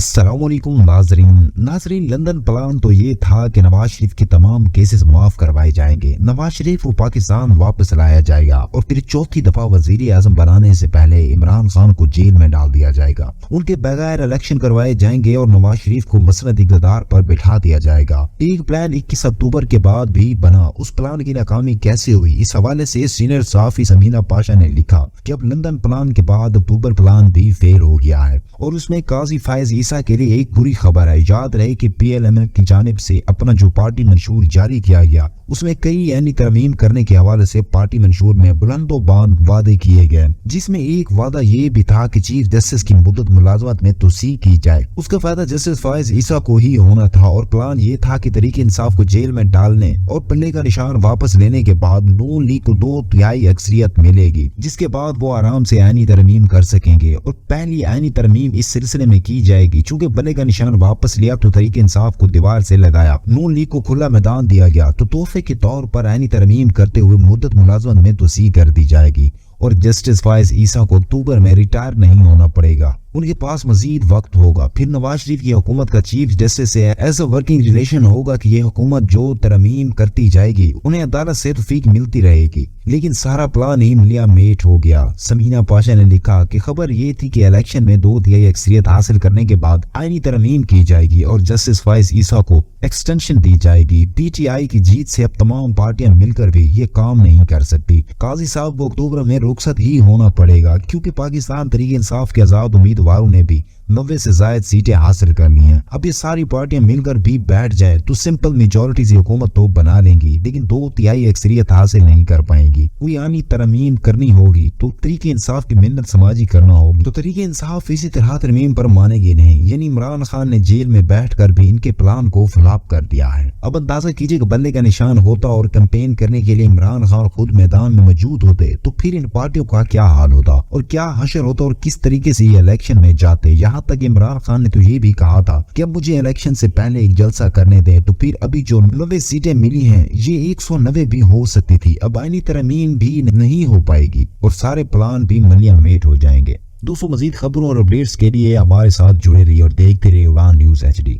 السلام علیکم ناظرین لندن پلان تو یہ تھا کہ نواز شریف کے تمام کیسز معاف کروائے جائیں گے، نواز شریف کو پاکستان واپس لایا جائے گا اور پھر چوتھی دفعہ وزیر اعظم بنانے سے پہلے عمران خان کو جیل میں ڈال دیا جائے گا، ان کے بغیر الیکشن کروائے جائیں گے اور نواز شریف کو مسند اقتدار پر بٹھا دیا جائے گا۔ ایک پلان 21 اکتوبر کے بعد بھی بنا، اس پلان کی ناکامی کیسے ہوئی؟ اس حوالے سے سینئر صحافی سمینہ پاشا نے لکھا کہ اب لندن پلان کے بعد اکتوبر پلان بھی فیل ہو گیا ہے اور اس میں قاضی فائز عیسیٰ کے لیے ایک بری خبر ہے۔ یاد رہے کہ پی ایل ایم کی جانب سے اپنا جو پارٹی منشور جاری کیا گیا اس میں کئی عینی ترمیم کرنے کے حوالے سے پارٹی منشور میں بلند و باند وعدے کیے گئے، جس میں ایک وعدہ یہ بھی تھا کہ چیف جسٹس کی مدت ملازمت میں توسیع کی جائے، اس کا فائدہ جسٹس فائز عیسیٰ کو ہی ہونا تھا اور پلان یہ تھا کہ تحریک انصاف کو جیل میں ڈالنے اور پلے کا نشان واپس لینے کے بعد نون لیگ کو 2/3 اکثریت ملے گی، جس کے بعد وہ آرام سے عینی ترمیم کر سکیں گے اور پہلی عینی ترمیم اس سلسلے میں کی جائے گی۔ چونکہ بلے کا نشان واپس لیا تو تحریک انصاف کو دیوار سے لگایا، نون لیگ کو کھلا میدان دیا گیا تو تحفے کے طور پر عینی ترمیم کرتے ہوئے مدت ملازمت میں توسیع کر دی جائے گی اور جسٹس فائز عیسیٰ کو اکتوبر میں ریٹائر نہیں ہونا پڑے گا، ان کے پاس مزید وقت ہوگا۔ پھر نواز شریف کی حکومت کا چیف جسٹس سے ایسا ورکنگ ریلیشن ہوگا کہ یہ حکومت جو ترمیم کرتی جائے گی انہیں عدالت سے توفیق ملتی رہے گی، لیکن سارا پلان ہی ملیا میٹ ہو گیا۔ سمینہ پاشا نے لکھا کہ خبر یہ تھی کہ الیکشن میں 2/3 اکثریت حاصل کرنے کے بعد آئینی ترمیم کی جائے گی اور جسٹس فائز عیسیٰ کو ایکسٹینشن دی جائے گی۔ پی ٹی آئی کی جیت سے اب تمام پارٹیاں مل کر بھی یہ کام نہیں کر سکتی۔ قاضی صاحب کو اکتوبر میں رخصت ہی ہونا پڑے گا کیونکہ پاکستان تحریک انصاف کے آزاد امیدواروں نے بھی 90 سے زائد سیٹیں حاصل کر لی ہیں۔ اب یہ ساری پارٹیاں مل کر بھی بیٹھ جائیں تو سمپل میجورٹی سے حکومت تو بنا لیں گی، لیکن 2/3 اکثریت حاصل نہیں کر پائیں گی۔ کوئی آنی ترمیم کرنی ہوگی تو تحریک انصاف کی محنت سماجی کرنا ہوگی، تو تحریک انصاف اسی طرح ترمیم پر مانے گی نہیں، یعنی عمران خان نے جیل میں بیٹھ کر بھی ان کے پلان کو فلاپ کر دیا ہے۔ اب اندازہ کیجئے کہ بلے کا نشان ہوتا اور کیمپین کرنے کے لیے عمران خان خود میدان میں موجود ہوتے تو پھر ان پارٹیوں کا کیا حال ہوتا اور کیا حشر ہوتا اور کس طریقے سے یہ الیکشن میں جاتے۔ یہاں تک عمران خان نے تو یہ بھی کہا تھا کہ اب مجھے الیکشن سے پہلے ایک جلسہ کرنے دیں، تو پھر ابھی جو 90 سیٹیں ملی ہیں یہ 190 بھی ہو سکتی تھی، اب آئینی ترمیم بھی نہیں ہو پائے گی اور سارے پلان بھی ملیا میٹ ہو جائیں گے۔ دوستوں، مزید خبروں اور اپڈیٹس کے لیے ہمارے ساتھ جڑے رہیے اور دیکھتے رہیے اڑان نیوز HD۔